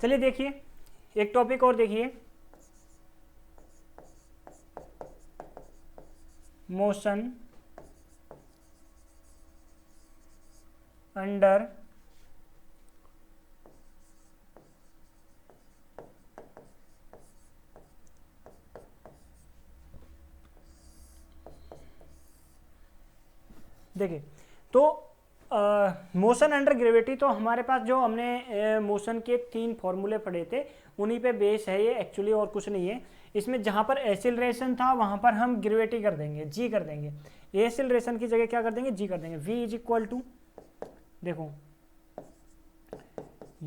चलिए देखिए एक टॉपिक और देखिए, मोशन अंडर देखिए तो मोशन अंडर ग्रेविटी, तो हमारे पास जो हमने मोशन के 3 फॉर्मूले पढ़े थे उन्हीं पे बेस है ये एक्चुअली, और कुछ नहीं है इसमें। जहाँ पर एक्सीलरेशन था वहाँ पर हम ग्रेविटी कर देंगे, जी कर देंगे, एक्सीलरेशन की जगह क्या कर देंगे, जी कर देंगे। v इज इक्वल टू देखो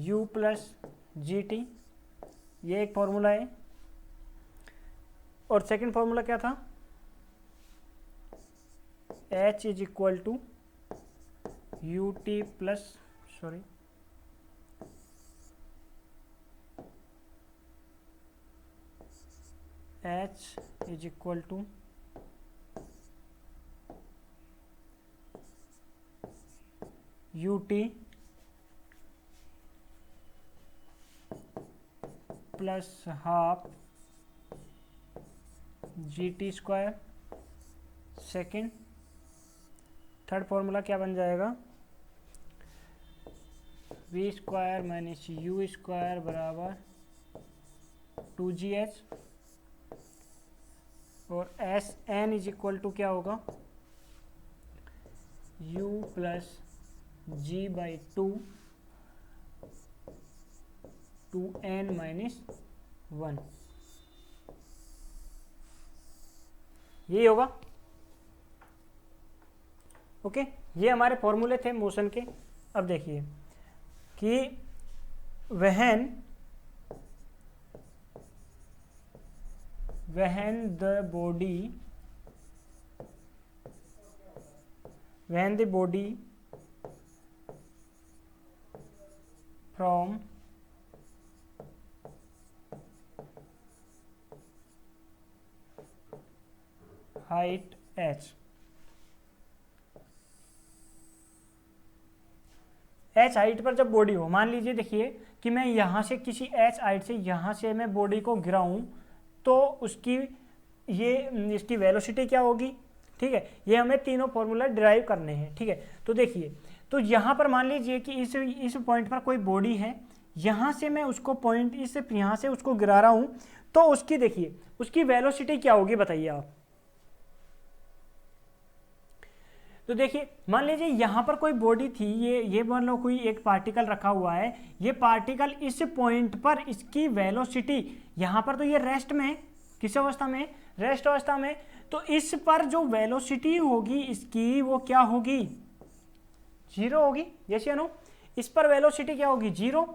u प्लस जी टी, ये एक फॉर्मूला है। और सेकंड फॉर्मूला क्या था, h is equal to U T plus sorry h is equal to U T plus half G T square. Second third formula क्या बन जाएगा, V square minus U square बराबर 2gh, और S N is equal to क्या होगा, u plus G by two N minus 1, यही होगा। Okay, ये हमारे फॉर्मूले थे मोशन के। अब देखिए कि when the body from height h, h height पर जब बॉडी हो, मान लीजिए देखिए कि मैं यहाँ से किसी h हाइट से यहाँ से मैं बॉडी को गिराऊं, तो उसकी इसकी वेलोसिटी क्या होगी, ठीक है। ये हमें तीनों फॉर्मूला डिराइव करने हैं, ठीक है। तो देखिए, तो यहाँ पर मान लीजिए कि इस पॉइंट पर कोई बॉडी है, यहाँ से मैं उसको पॉइंट यहाँ से उसको गिरा रहा हूँ, तो उसकी देखिए उसकी वेलोसिटी क्या होगी बताइए आप। तो देखिए मान लीजिए यहाँ पर कोई बॉडी थी, ये मान लो कोई एक पार्टिकल रखा हुआ है, ये पार्टिकल इस पॉइंट पर इसकी वेलोसिटी, यहाँ पर तो ये रेस्ट में है, किस अवस्था में, रेस्ट अवस्था में, तो इस पर जो वेलोसिटी होगी इसकी वो क्या होगी, 0 होगी। यस या नो, इस पर वेलोसिटी क्या होगी, 0।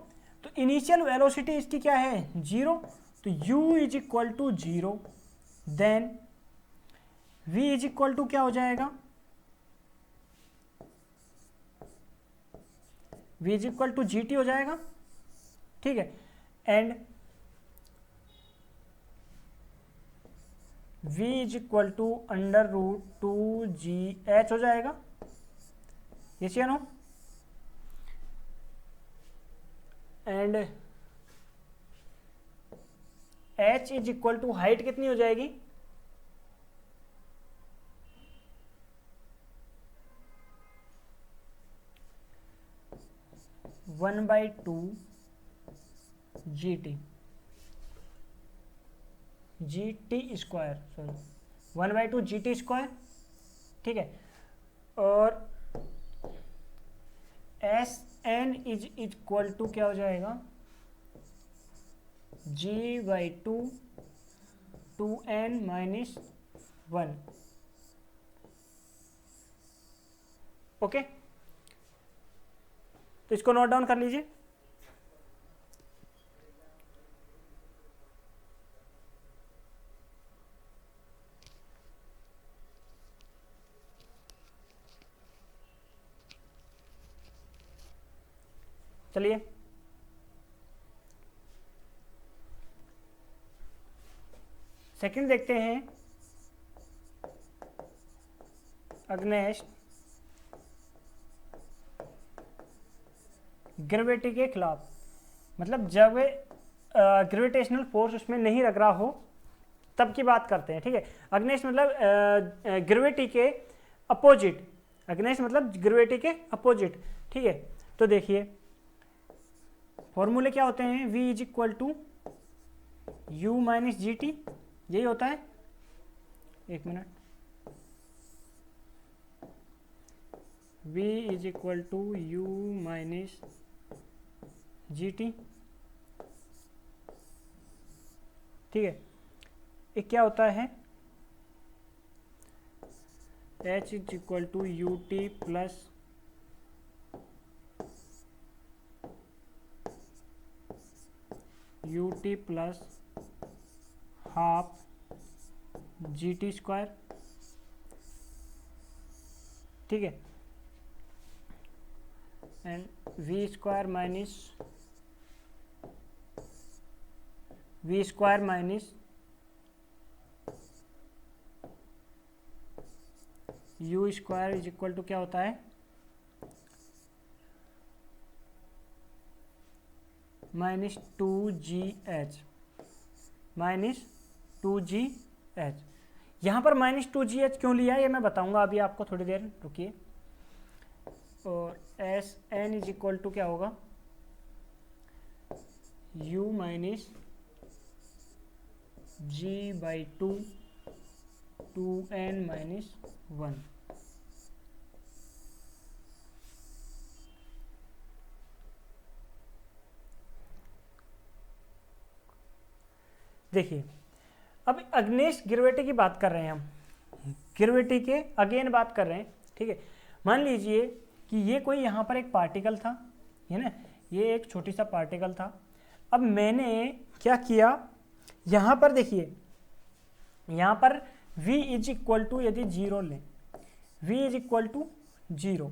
तो इनिशियल वेलोसिटी इसकी क्या है, 0, तो u is equal to 0, then v is equal to क्या हो जाएगा, v is equal to G T हो जाएगा, ठीक है। And v is equal to under root 2gh हो जाएगा, यस या no. And h is equal to height कितनी हो जाएगी, one by two G T square, sorry 1/2 G T square, ठीक है। और S N is equal to क्या हो जाएगा, जी by two N minus 1, okay. तो इसको नोट डाउन कर लीजिए। चलिए सेकंड देखते हैं, अगेंस्ट ग्रेविटी के खिलाफ। मतलब जब ग्रेविटेशनल फोर्स उसमें नहीं लग रहा हो तब की बात करते हैं, ठीक है। अगेंस्ट मतलब ग्रेविटी के अपोजिट, अगेंस्ट मतलब ग्रेविटी के अपोजिट, ठीक है। तो देखिए फॉर्मूले क्या होते हैं, v is equal to U minus G T, यही होता है। एक minute, v is equal to U minus G T, ठीक है। एक क्या होता है, h is equal to U T plus U T plus half G T square, ठीक है। And V square minus U square is equal to क्या होता है, माइनस टू जी एच, माइनस टू जी एच। यहाँ पर माइनस टू जी H क्यों लिया ये मैं बताऊंगा अभी आपको, थोड़ी देर रुकिए। और S N is equal to क्या होगा, U minus G by two N minus one. देखिए अब अग्नेस्ट ग्रेविटी की बात कर रहे हैं हम, ग्रेविटी के अगेन बात कर रहे हैं, ठीक है। मान लीजिए कि ये कोई यहाँ पर एक पार्टिकल था, है ना, ये एक छोटी सा पार्टिकल था। अब मैंने क्या किया, यहाँ पर देखिए, यहाँ पर v इज इक्वल टू यदि जीरो लें, v is equal to zero,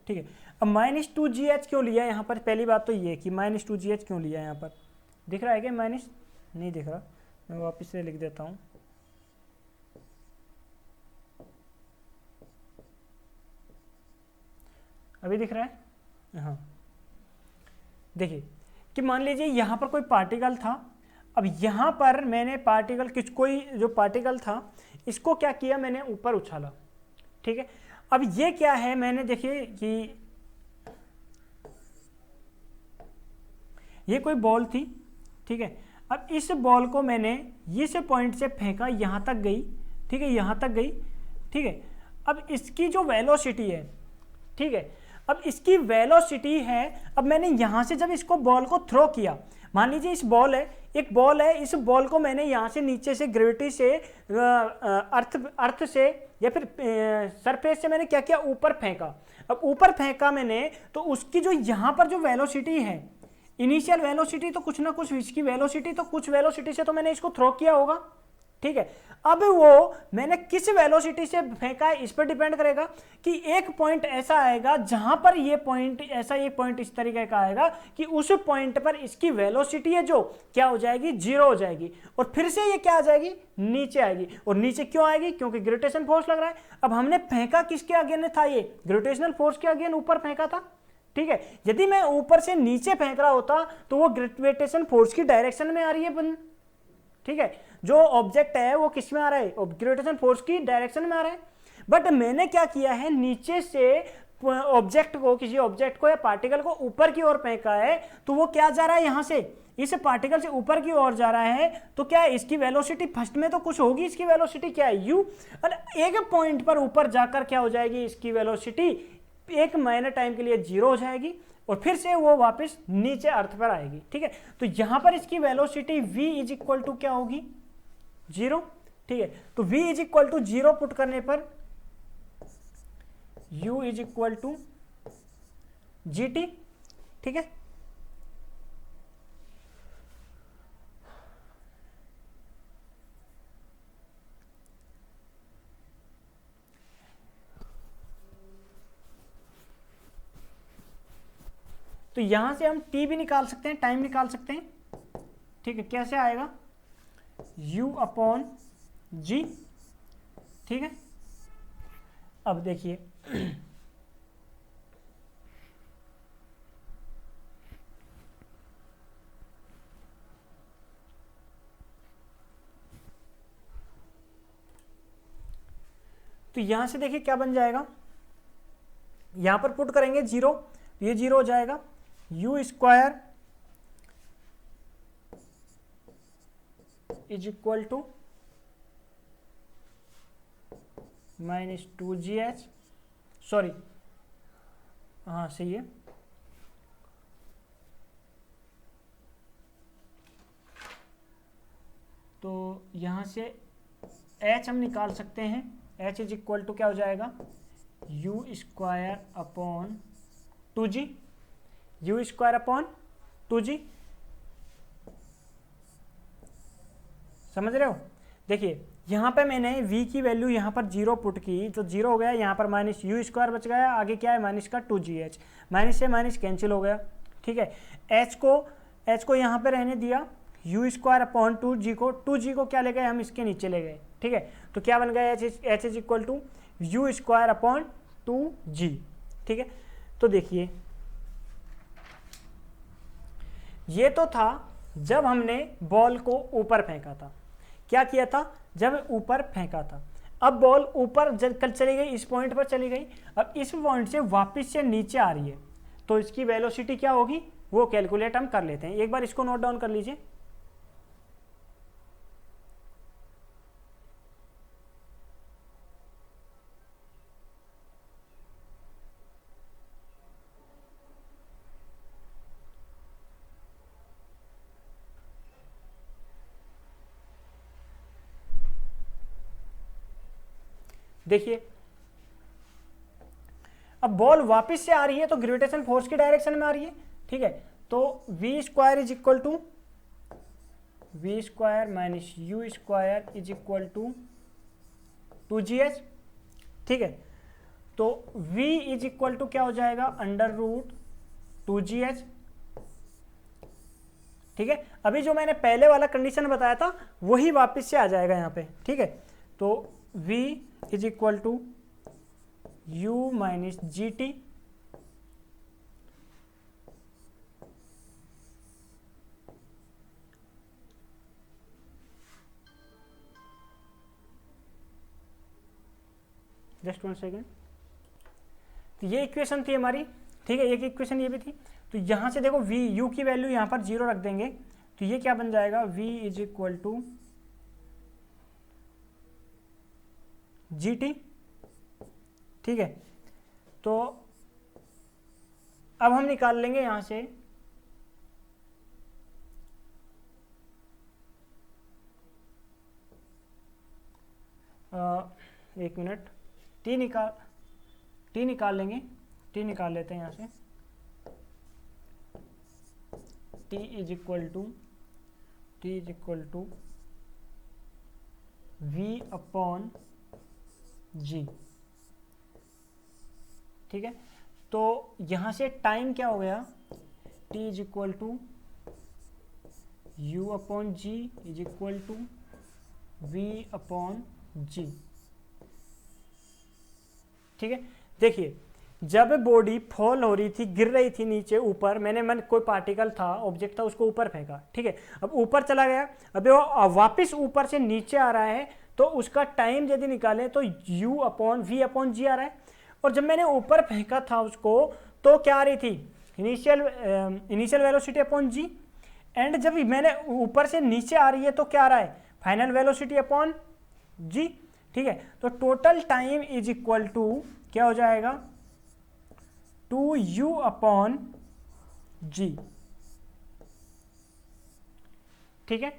ठीक है। अब माइनस टू जी एच क्यों लिया यहाँ पर, पहली बात तो ये कि माइनस टू जी एच क्यों लिया यहाँ पर, दिख रहा है क्या, माइनस नहीं दिख रहा, मैं वापस से लिख देता हूँ। अभी दिख रहा है, हाँ। देखिए कि मान लीजिए यहाँ पर कोई पार्टिकल था। अब यहाँ पर मैंने पार्टिकल कोई जो पार्टिकल था इसको क्या किया, मैंने ऊपर उछाला, ठीक है। अब ये क्या है, मैंने देखिए कि ये कोई बॉल थी, ठीक है। अब इस बॉल को मैंने इस पॉइंट से फेंका, यहाँ तक गई, ठीक है, यहाँ तक गई, ठीक है। अब इसकी जो वेलोसिटी है, ठीक है, अब इसकी वेलोसिटी है, अब मैंने यहाँ से जब इसको बॉल को थ्रो किया, मान लीजिए इस बॉल है, एक बॉल है, इस बॉल को मैंने यहाँ से नीचे से ग्रेविटी से अर्थ से या फिर सरफेस से मैंने क्या किया, ऊपर फेंका। अब ऊपर फेंका मैंने, तो उसकी जो यहाँ पर जो वेलोसिटी है, इनिशियल वेलोसिटी तो कुछ ना कुछ, इसकी वेलोसिटी तो कुछ वेलोसिटी से तो मैंने इसको थ्रो किया होगा, ठीक है। अब वो मैंने किस वेलोसिटी से फेंका है इस पर डिपेंड करेगा कि एक पॉइंट ऐसा आएगा जहां पर ये पॉइंट ऐसा, एक पॉइंट इस तरीके का आएगा कि उस पॉइंट पर इसकी वेलोसिटी है जो क्या हो जाएगी, जीरो हो जाएगी, और फिर से ये क्या आ जाएगी, नीचे आएगी। और नीचे क्यों आएगी, क्योंकि ग्रेविटेशन फोर्स लग रहा है। अब हमने फेंका किसके अगेंस्ट था, ये ग्रेविटेशनल फोर्स के अगेंस्ट ऊपर फेंका था, ठीक है। यदि मैं ऊपर से नीचे फेंक रहा होता तो वो ग्रेविटेशन फोर्स की डायरेक्शन में आ रही है, ठीक है। जो ऑब्जेक्ट है वो किस में आ रहा है, ग्रेविटेशन फोर्स की डायरेक्शन में आ रहा है। बट मैंने क्या किया है, नीचे से ऑब्जेक्ट को, किसी ऑब्जेक्ट को या पार्टिकल को ऊपर की ओर फेंका है, तो वो क्या जा रहा है, यहां से इस पार्टिकल से ऊपर की ओर जा रहा है। तो क्या है, इसकी वेलोसिटी फर्स्ट में तो कुछ होगी, इसकी वेलोसिटी क्या है, u, और एक पॉइंट पर ऊपर जाकर क्या हो जाएगी, इसकी वेलोसिटी एक माइनर टाइम के लिए जीरो हो जाएगी, और फिर से वो वापस नीचे अर्थ पर आएगी, ठीक है। तो यहां पर इसकी velocity v is equal to क्या होगी, जीरो, ठीक है। तो v is equal to zero put करने पर u is equal to G T, ठीक है। तो यहां से हम t भी निकाल सकते हैं, टाइम निकाल सकते हैं, ठीक है। कैसे आएगा, u अपॉन जी, ठीक है। अब देखिए तो यहां से देखिए क्या बन जाएगा, यहां पर पुट करेंगे 0, ये 0 हो जाएगा, u square is equal to -2gh, sorry हाँ सही है, तो यहां से h हम निकाल सकते हैं, h इज इक्वल टू क्या हो जाएगा, u square upon 2g, u square upon 2g, समझ रहे हो। देखिए यहाँ पे मैंने v की वैल्यू यहाँ पर 0 पुट की तो 0 हो गया, यहाँ पर माइनस यू स्क्वायर बच गया, आगे क्या है माइनस का 2gh, माइनस से माइनस कैंसिल हो गया, ठीक है। h को यहाँ पे रहने दिया, यू स्क्वायर अपॉन 2g को क्या ले गए हम, इसके नीचे ले गए, ठीक है। तो क्या बन गया, h is equal to U square upon 2g, ठीक है। तो देखिए ये तो था जब हमने बॉल को ऊपर फेंका था, क्या किया था, जब ऊपर फेंका था। अब बॉल ऊपर चली गई, इस पॉइंट पर चली गई, अब इस पॉइंट से वापस से नीचे आ रही है, तो इसकी वेलोसिटी क्या होगी वो कैलकुलेट हम कर लेते हैं। एक बार इसको नोट डाउन कर लीजिए। देखिए अब बॉल वापस से आ रही है तो ग्रेविटेशन फोर्स की डायरेक्शन में आ रही है, ठीक है। तो v square is equal to v square minus U square is equal to 2gh, ठीक है। तो v इज इक्वल टू क्या हो जाएगा, अंडर रूट 2gh, ठीक है। अभी जो मैंने पहले वाला कंडीशन बताया था वही वापस से आ जाएगा यहाँ पे, ठीक है। तो v is equal to u minus G T, just 1 second. तो ये इक्वेशन थी हमारी, ठीक है, एक इक्वेशन ये भी थी। तो यहां से देखो v u की वैल्यू यहां पर 0 रख देंगे, तो ये क्या बन जाएगा, v is equal to G T, ठीक है। तो अब हम निकाल लेंगे यहां से एक मिनट, टी निकाल लेंगे, टी निकाल लेते हैं यहां से, t is equal to v upon g, ठीक है। तो यहां से टाइम क्या हो गया, t is equal to u upon g is equal to v upon g, ठीक है। देखिए जब बॉडी फॉल हो रही थी, गिर रही थी नीचे ऊपर, मैंने कोई पार्टिकल था, ऑब्जेक्ट था, उसको ऊपर फेंका, ठीक है। अब ऊपर चला गया, अब वो वापस ऊपर से नीचे आ रहा है, तो उसका टाइम यदि निकालें तो u अपॉन v अपॉन जी आ रहा है। और जब मैंने ऊपर फेंका था उसको तो क्या आ रही थी, initial velocity upon G, and जब मैंने ऊपर से नीचे आ रही है तो क्या आ रहा है, फाइनल वेलोसिटी अपॉन जी, ठीक है। तो total time is equal to क्या हो जाएगा, 2u अपॉन जी, ठीक है।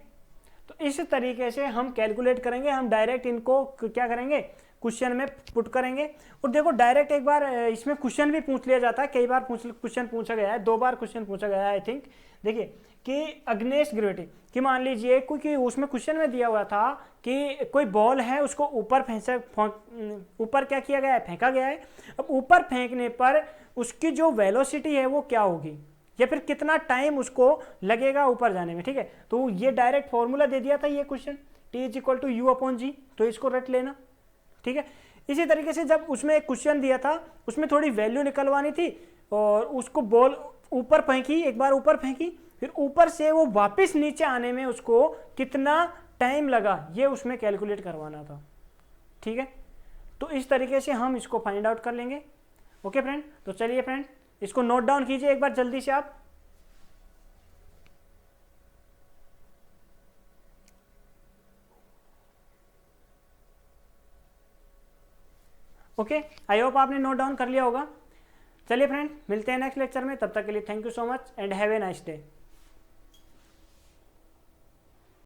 तो इस तरीके से हम कैलकुलेट करेंगे, हम डायरेक्ट इनको क्या करेंगे, क्वेश्चन में पुट करेंगे। और देखो डायरेक्ट एक बार इसमें क्वेश्चन भी पूछ लिया जाता है, कई बार क्वेश्चन पूछा गया है, 2 बार क्वेश्चन पूछा गया है आई थिंक। देखिए कि अग्नेस्ट ग्रेविटी कि मान लीजिए क्योंकि उसमें क्वेश्चन में दिया हुआ था कि कोई बॉल है, उसको ऊपर ऊपर क्या किया गया है, फेंका गया है। अब ऊपर फेंकने पर उसकी जो वेलोसिटी है वो क्या होगी, या फिर कितना टाइम उसको लगेगा ऊपर जाने में, ठीक है। तो ये डायरेक्ट फॉर्मूला दे दिया था ये question, t is equal to u upon g, तो इसको रट लेना, ठीक है। इसी तरीके से जब उसमें एक क्वेश्चन दिया था, उसमें थोड़ी वैल्यू निकलवानी थी और उसको बॉल ऊपर फेंकी, एक बार ऊपर फेंकी, फिर ऊपर से वो वापस नीचे आने में उसको कितना टाइम लगा, ये उसमें कैलकुलेट करवाना था, ठीक है। तो इस तरीके से हम इसको फाइंड आउट कर लेंगे। ओके फ्रेंड, तो चलिए फ्रेंड इसको नोट डाउन कीजिए एक बार जल्दी से आप। ओके, आई होप आपने नोट डाउन कर लिया होगा। चलिए फ्रेंड मिलते हैं नेक्स्ट लेक्चर में, तब तक के लिए thank you so much and have a nice day.